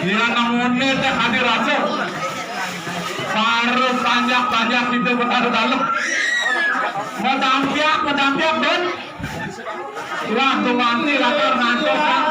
Dia namunnya teh hadir aja. Baru banyak itu berada dalam. Medampiak dan wah tuh mati latar ngantuk kan.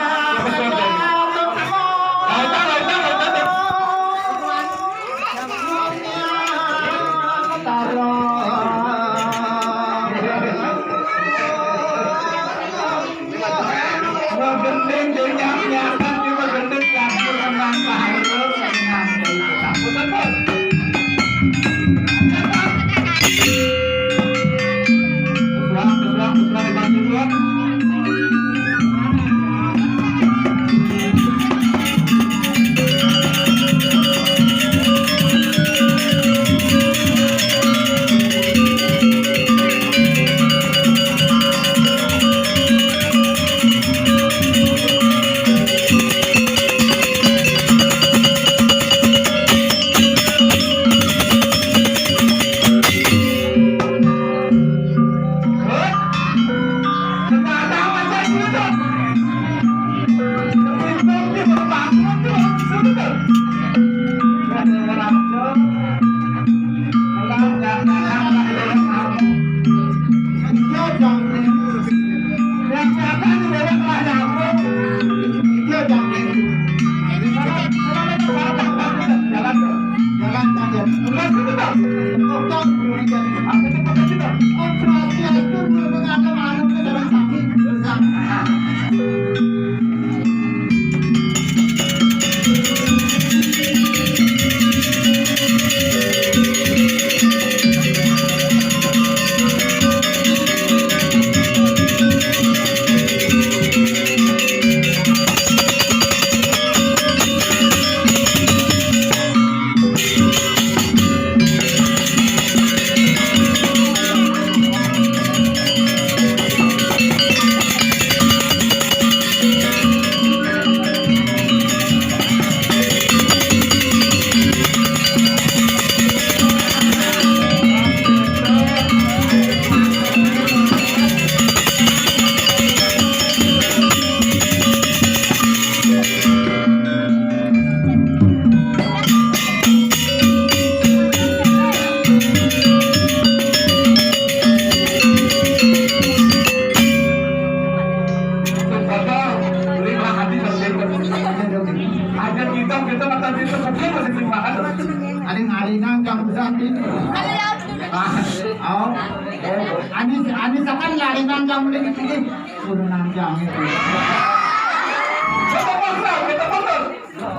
nanjang mulai di sini. Sudah nanjang itu.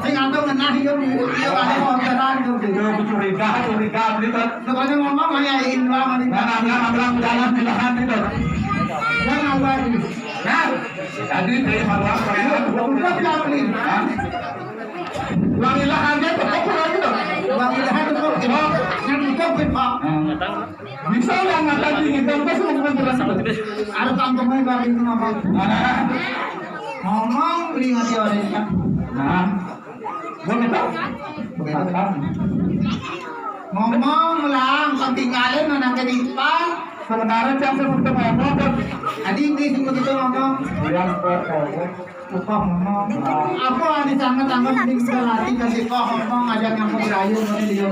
Sing atau ngenah hidup dia ada orderan hidup curiga gitu. Pokoknya ngomong hanya ingin lama nih. Bilang jalan pilihan itu. Yang awal. Nah, jadi dari malam Bukan yang beli. uang ilahannya tuh kok lagi tuh. Uang ilahan itu kok yang itu Pak. Bisa yang ngata di itu terus ngomong terus. Ada kampungnya bagi itu ngomong. Ngomong beli ngasih orangnya. Nah, gue minta. Ngomong lang, pagtinggalin na nagkadipan. Sebenarnya siapa yang ngomong kan? Adi hindi sih begitu ngomong. Yang Lupa ngomong. Ako ani sangat-sangat hindi ko latih kasi ko ngomong ada yang paglayo mo dia.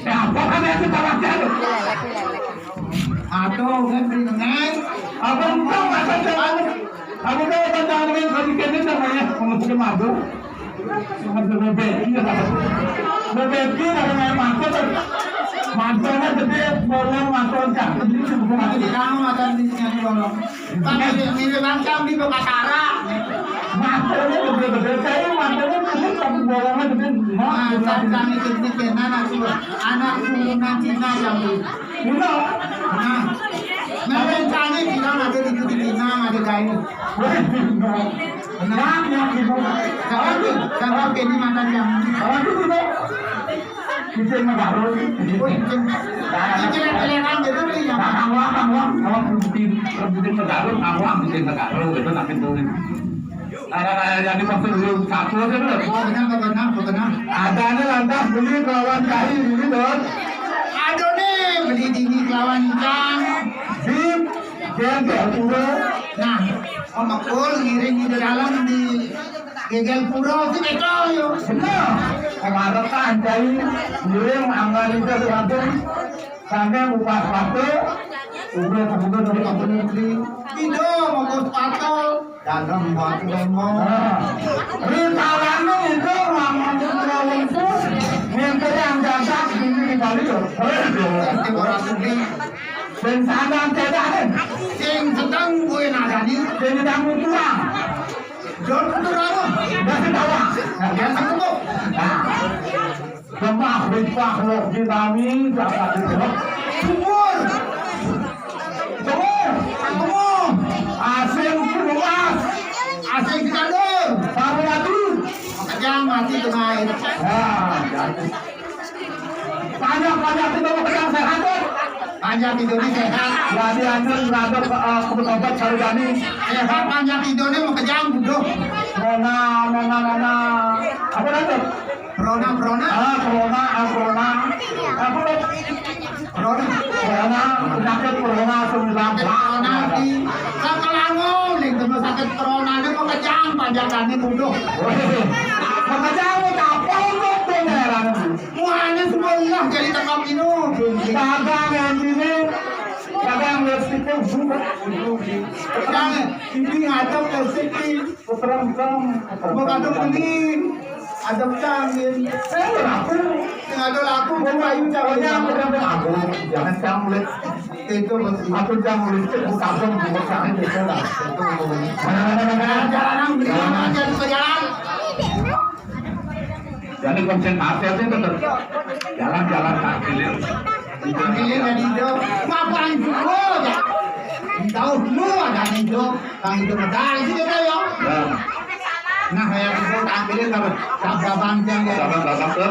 Apa kan itu tawaran itu? Ato, kan ringan. Abang tahu apa jalan? Aku tahu tentang ini kami kini namanya pengusaha madu. Pengusaha bebek ada main mantul. Mantelnya gede, bolong mantul cakep ini semua. Kamu makan di sini bolong. Tapi ini bangkang di Bekasara. Mantelnya gede-gede, saya mantelnya gede tapi bolongnya gede. Makan kami kecil anak turunan Cina yang itu. Nah, mereka ini bilang ada di Cina ada kain. Nah, yang itu, kalau ini makan yang Kita mengaruh. Kecil-kecilan gitu nih. Awak bikin mengaruh gitu nanti tuh. Yang dimaksud satu aja Benar. Ada lantas beli kawan kayu ini dong. Aduh nih, beli dini lawan ikan. Sip, dia pura. Nah, Om Akul ngiring di dalam di gegel pura sih itu yo. Benar. Kemarin kan kayu ngiring anggar itu diatur sampai buka sepatu. Udah dari kampung beli. Itu mau sepatu. Dalam buat ngomong. Rintalannya itu ngomong itu minta yang jasak ini kali loh. Nanti orang beli. Dan sana cedahin. Sing sedang gue nadani. Dan sedang mutuang. Jual untuk apa? Masih tawa. Yang satu. Semah berpakhluk di kami dapat itu. Sumur. Asing luas. Asing kita dulu. Baru lagi. Makanya mati tengah air. Banyak itu yang sehat. Panjang tidurnya sehat. Jadi anjir ngadep kebetulan Sarjani. Sehat panjang tidurnya mau kejang buduh. Mana. Apa nanti? Corona. Corona. Apa nanti? Corona. Penyakit corona 19. Corona di Sakalango. Ling teman sakit corona ini mau kejang panjangannya buduh. Makanya apa untuk pengeran? Muanya semuanya jadi tangkap ini. Dagang yang ini, dagang listrik buat. Jangan ini ngadep listrik. Terang. Mau ngadep ini. Adem cangin. Aku Ngadep laku mau kayu pokoknya cangin. aku jangan canglet. Itu betul. Aku canglet itu kampung bukan canglet itu lah. Jalan beli aja ke jalan. Jadi konsentrasi itu tetap jalan kaki. Ini dari itu. Ngapain dulu ya? Tahu dulu ada itu. Kang itu medali sih kita ya. Nah, saya itu ambilin kalau sabda bangkang ya. Dalam ke.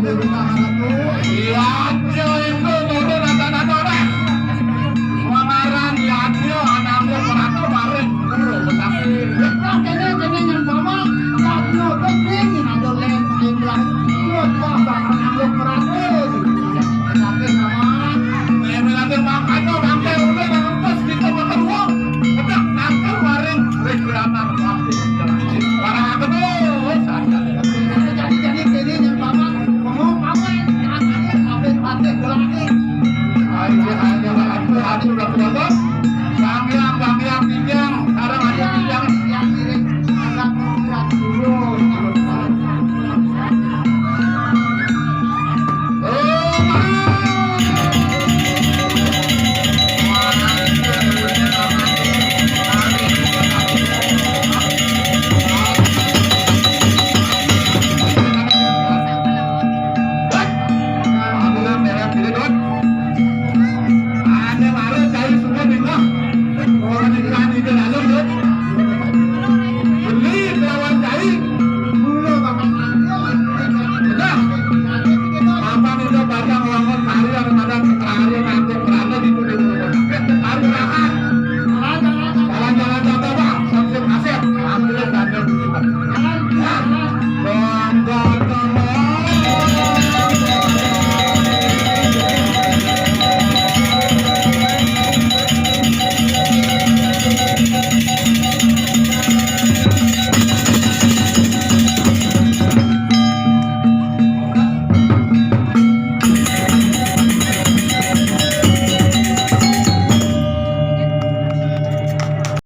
Iya.